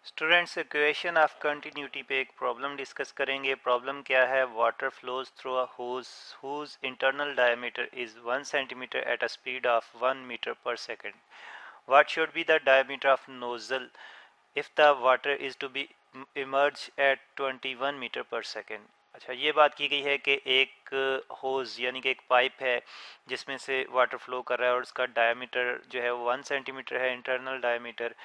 Students equation of continuity पे एक problem discuss करेंगे। प्रॉब्लम क्या है? Water flows through a hose whose internal diameter is 1 centimetre at a speed of 1 metre per second. What should be the diameter of nozzle if the water is to be emerge at 21 metre per second. अच्छा, ये बात की गई है कि एक होज यानी कि एक पाइप है जिसमें से वाटर फ्लो कर रहा है और उसका डायमीटर जो है वो 1 सेंटीमीटर है, इंटरनल डायमीटर।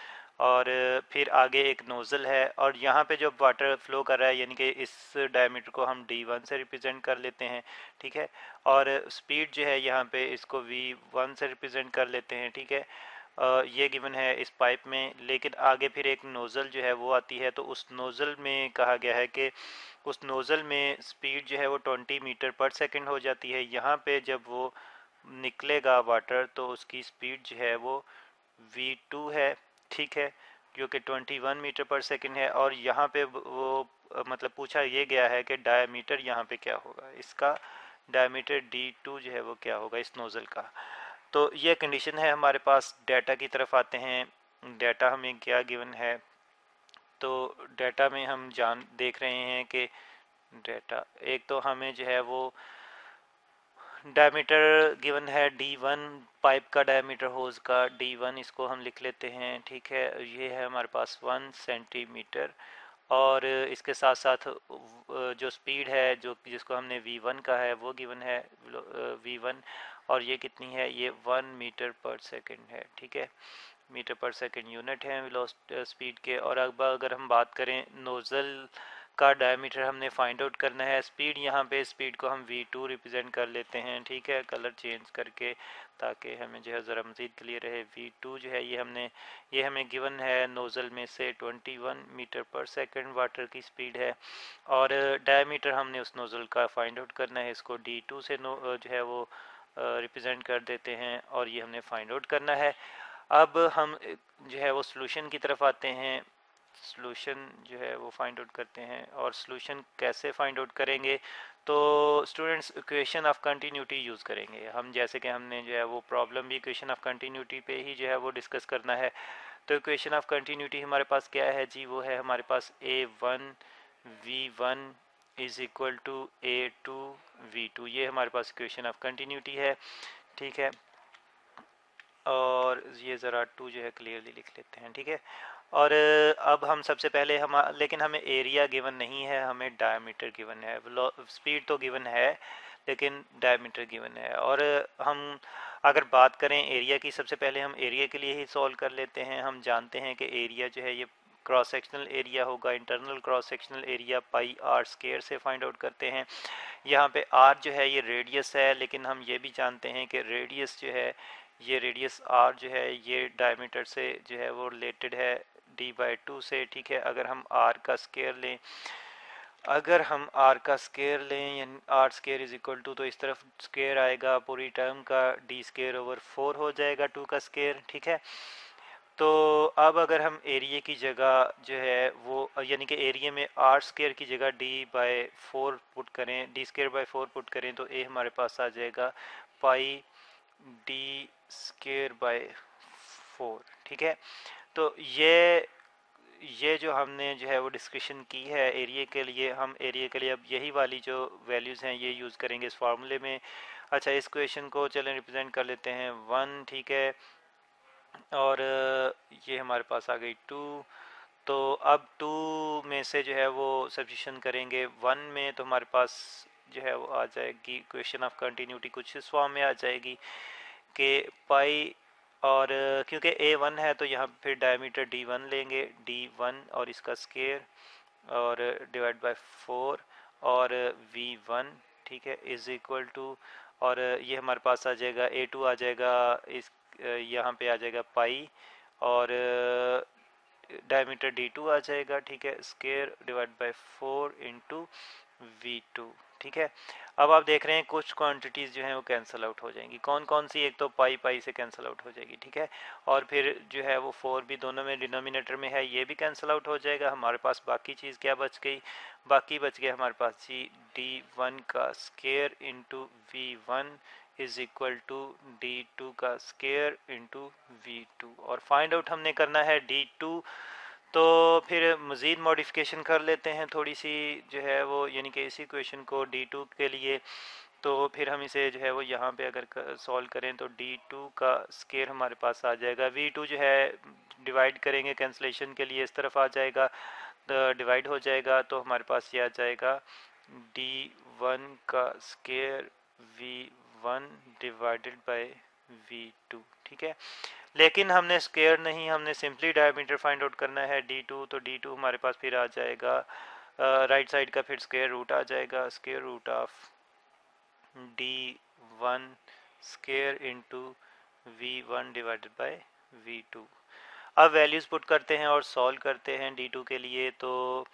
और फिर आगे एक नोज़ल है और यहाँ पे जो वाटर फ्लो कर रहा है यानी कि इस डायमीटर को हम D1 से रिप्रेजेंट कर लेते हैं, ठीक है। और स्पीड जो है यहाँ पे इसको V1 से रिप्रेजेंट कर लेते हैं, ठीक है। ये गिवन है इस पाइप में, लेकिन आगे फिर एक नोज़ल जो है वो आती है, तो उस नोज़ल में कहा गया है कि उस नोज़ल में स्पीड जो है वो 20 मीटर पर सेकंड हो जाती है। यहाँ पे जब वो निकलेगा वाटर तो उसकी स्पीड जो है वो V2 है, ठीक है, जो कि 21 मीटर पर सेकंड है। और यहाँ पे वो मतलब पूछा ये गया है कि डायमीटर यहाँ पे क्या होगा, इसका डायमीटर D2 जो है वो क्या होगा इस नोज़ल का। तो ये कंडीशन है हमारे पास। डाटा की तरफ आते हैं। डाटा हमें क्या गिवन है? तो डाटा में हम देख रहे हैं कि डाटा एक तो हमें जो है वो डायमीटर गिवन है D1, पाइप का डायमीटर होज का D1, इसको हम लिख लेते हैं, ठीक है। ये है हमारे पास 1 सेंटीमीटर। और इसके साथ साथ जो स्पीड है जो जिसको हमने V1 का है वो गिवन है V1। और ये कितनी है? ये 1 मीटर पर सेकंड है, ठीक है। मीटर पर सेकंड यूनिट है वेलोसिटी स्पीड के। और अब अगर हम बात करें नोज़ल का डायमीटर हमने फाइंड आउट करना है। स्पीड यहाँ पे स्पीड को हम V2 रिप्रेजेंट कर लेते हैं, ठीक है, कलर चेंज करके, ताकि हमें जो है ज़रा मज़ीद क्लियर रहे। V2 जो है ये हमें गिवन है नोज़ल में से 21 मीटर पर सेकंड वाटर की स्पीड है। और डायमीटर हमने उस नोज़ल का फाइंड आउट करना है, इसको D2 से जो है वो रिप्रेजेंट कर देते हैं और ये हमने फाइंड आउट करना है। अब हम जो है वो सॉल्यूशन की तरफ आते हैं। सॉल्यूशन जो है वो फाइंड आउट करते हैं। और सॉल्यूशन कैसे फाइंड आउट करेंगे? तो students equation of continuity use करेंगे हम, जैसे कि हमने जो है वो प्रॉब्लम भी इक्वेशन ऑफ कंटिन्यूटी पे ही जो है वो डिस्कस करना है। तो इक्वेशन ऑफ कंटिन्यूटी हमारे पास क्या है जी? वो है हमारे पास A1 V1 is equal to A2 V2। ये हमारे पास इक्वेशन ऑफ कंटिन्यूटी है, ठीक है। और ये ज़रा टू जो है क्लियरली लिख लेते हैं, ठीक है। और अब हम सबसे पहले लेकिन हमें एरिया गिवन नहीं है, हमें डायमीटर गिवन है। स्पीड तो गिवन है लेकिन डायमीटर गिवन है। और हम अगर बात करें एरिया की, सबसे पहले हम एरिया के लिए ही सॉल्व कर लेते हैं। हम जानते हैं कि एरिया जो है ये क्रॉस सेक्शनल एरिया होगा। Internal cross sectional area pi r square से फाइंड आउट करते हैं। यहाँ पे आर जो है ये रेडियस है, लेकिन हम ये भी जानते हैं कि रेडियस जो है ये रेडियस आर जो है ये डायमीटर से जो है वो रिलेटेड है D/2 से, ठीक है। अगर हम आर का स्केयर लें, यानी r square is equal to, तो इस तरफ स्केयर आएगा पूरी टर्म का, D स्केयर ओवर 4 हो जाएगा 2 का स्केयर, ठीक है। तो अब अगर हम एरिया की जगह जो है वो यानी कि एरिया में आर स्केयर की जगह D/4 पुट करें, D स्केयर बाय 4 पुट करें, तो ए हमारे पास आ जाएगा पाई D स्केयर बाय 4, ठीक है। तो ये जो हमने जो है वो डिस्कशन की है एरिया के लिए, हम एरिया के लिए अब यही वाली जो वैल्यूज़ हैं ये यूज़ करेंगे इस फार्मूले में। अच्छा, इस क्वेश्चन को चलें रिप्रेजेंट कर लेते हैं 1, ठीक है। और ये हमारे पास आ गई 2। तो अब 2 में से जो है वो सब्स्टिट्यूशन करेंगे 1 में, तो हमारे पास जो है वो आ जाएगी क्वेश्चन ऑफ कंटिन्यूटी कुछ इस फॉर्म में आ जाएगी कि पाई, और क्योंकि A1 है तो यहाँ फिर डायमीटर D1 लेंगे, D1 और इसका स्केयर और डिवाइड बाय 4 और V1, ठीक है, इज इक्वल टू, और ये हमारे पास आ जाएगा A2 आ जाएगा इस यहाँ पे आ जाएगा पाई, और डायमीटर D2 आ जाएगा, ठीक है, square divide by 4 into V2, ठीक है। अब आप देख रहे हैं कुछ क्वांटिटीज़ जो हैं वो कैंसिल आउट हो जाएंगी। कौन कौन सी? एक तो पाई पाई से कैंसिल आउट हो जाएगी, ठीक है। और फिर जो है वो 4 भी दोनों में डिनोमिनेटर में है, ये भी कैंसिल आउट हो जाएगा। हमारे पास बाकी चीज़ क्या बच गई? बाकी बच गया हमारे पास जी D1 का square into V1 is equal to D2 का स्केयर इंटू V2। और फाइंड आउट हमने करना है D2, तो फिर मज़ीद मॉडिफिकेशन कर लेते हैं थोड़ी सी जो है वो, यानी कि इसी क्वेश्चन को D2 के लिए। तो फिर हम इसे जो है वो यहाँ पे अगर सॉल्व करें तो D2 का स्केयर हमारे पास आ जाएगा। V2 जो है डिवाइड करेंगे कैंसलेशन के लिए, इस तरफ आ जाएगा, डिवाइड हो जाएगा, तो हमारे पास ये आ जाएगा D1 का square V1 divided by V2। ठीक है, लेकिन हमने स्केयर नहीं, हमने सिंपली डायमीटर फाइंड आउट करना है D2। तो D2 हमारे पास फिर आ जाएगा राइट साइड का फिर स्केयर रूट आ जाएगा, square root of D1 square into V1 divided by V2। अब वैल्यूज़ पुट करते हैं और सॉल्व करते हैं D2 के लिए। तो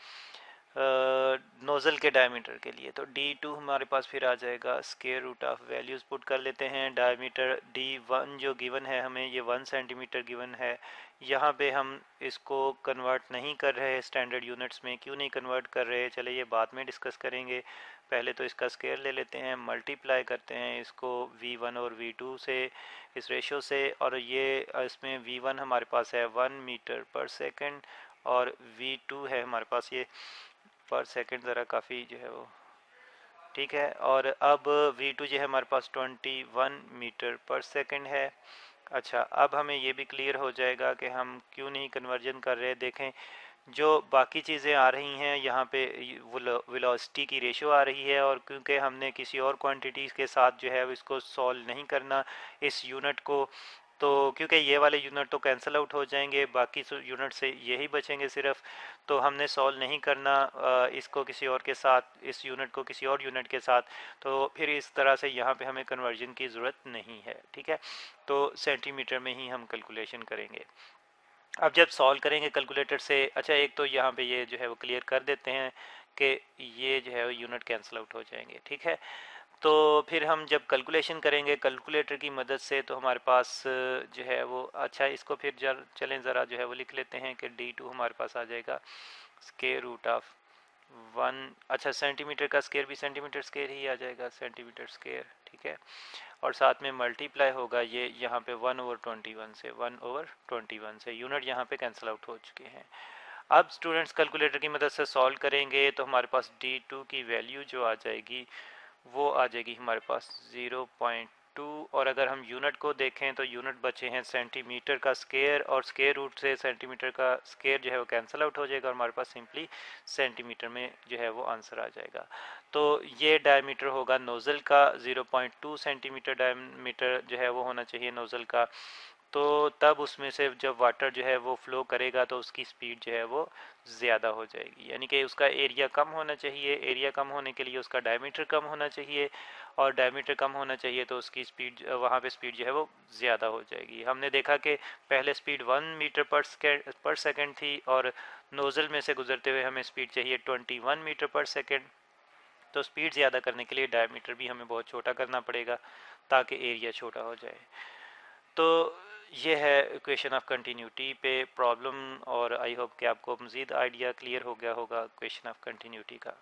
नोज़ल के डायमीटर के लिए तो D2 हमारे पास फिर आ जाएगा square root of, values put कर लेते हैं। डायमीटर D1 जो गिवन है हमें, ये 1 सेंटीमीटर गिवन है। यहाँ पे हम इसको कन्वर्ट नहीं कर रहे स्टैंडर्ड यूनिट्स में। क्यों नहीं कन्वर्ट कर रहे, चले ये बाद में डिस्कस करेंगे। पहले तो इसका स्केयर ले लेते हैं, मल्टीप्लाई करते हैं इसको V1 और V2 से, इस रेशो से। और ये इसमें V1 हमारे पास है 1 मीटर पर सेकेंड और V2 है हमारे पास ये पर सेकंड, ज़रा काफ़ी जो है वो ठीक है। और अब V2 जो है हमारे पास 21 मीटर पर सेकंड है। अच्छा, अब हमें ये भी क्लियर हो जाएगा कि हम क्यों नहीं कन्वर्जन कर रहे। देखें, जो बाकी चीज़ें आ रही हैं यहाँ पे वेलोसिटी की रेशो आ रही है, और क्योंकि हमने किसी और क्वांटिटीज़ के साथ जो है इसको सॉल्व नहीं करना इस यूनिट को, तो क्योंकि ये वाले यूनिट तो कैंसिल आउट हो जाएंगे, बाकी यूनिट से यही बचेंगे सिर्फ। तो हमने सॉल्व नहीं करना इसको किसी और के साथ, इस यूनिट को किसी और यूनिट के साथ। तो फिर इस तरह से यहाँ पे हमें कन्वर्जन की ज़रूरत नहीं है। ठीक है, तो सेंटीमीटर में ही हम कैलकुलेशन करेंगे। अब जब सॉल्व करेंगे कैलकुलेटर से, अच्छा एक तो यहाँ पे ये जो है वो क्लियर कर देते हैं कि ये जो है वो यूनिट कैंसिल आउट हो जाएंगे। ठीक है, तो फिर हम जब कैलकुलेशन करेंगे कैलकुलेटर की मदद से, तो हमारे पास जो है वो, अच्छा इसको फिर चलें ज़रा जो है वो लिख लेते हैं कि D2 हमारे पास आ जाएगा स्केयर रूट ऑफ 1, अच्छा सेंटीमीटर का स्केयर भी सेंटीमीटर स्केयर ही आ जाएगा, सेंटीमीटर स्केयर। ठीक है, और साथ में मल्टीप्लाई होगा ये यहाँ पे 1/21 से, 1/21 से, यूनिट यहाँ पे कैंसिल आउट हो चुके हैं। अब स्टूडेंट्स कैलकुलेटर की मदद से सॉल्व करेंगे तो हमारे पास D2 की वैल्यू जो आ जाएगी वो आ जाएगी हमारे पास 0.2। और अगर हम यूनिट को देखें तो यूनिट बचे हैं सेंटीमीटर का स्केयर, और स्केयर रूट से सेंटीमीटर का स्केयर जो है वो कैंसिल आउट हो जाएगा और हमारे पास सिंपली सेंटीमीटर में जो है वो आंसर आ जाएगा। तो ये डायमीटर होगा नोज़ल का, 0.2 सेंटीमीटर डायमीटर जो है वो होना चाहिए नोज़ल का। तो तब उसमें से जब वाटर जो है वो फ्लो करेगा तो उसकी स्पीड जो है वो ज़्यादा हो जाएगी, यानी कि उसका एरिया कम होना चाहिए। एरिया कम होने के लिए उसका डायमीटर कम होना चाहिए, और डायमीटर कम होना चाहिए तो उसकी स्पीड, वहाँ पे स्पीड जो है वो ज़्यादा हो जाएगी। हमने देखा कि पहले स्पीड 1 मीटर पर सेकेंड थी, और नोज़ल में से गुजरते हुए हमें स्पीड चाहिए 21 मीटर पर सेकेंड। तो स्पीड ज़्यादा करने के लिए डायमीटर भी हमें बहुत छोटा करना पड़ेगा ताकि एरिया छोटा हो जाए। तो ये है इक्वेशन ऑफ कंटिन्यूटी पे प्रॉब्लम, और आई होप कि आपको मज़ीद आइडिया क्लियर हो गया होगा इक्वेशन ऑफ कंटिन्यूटी का।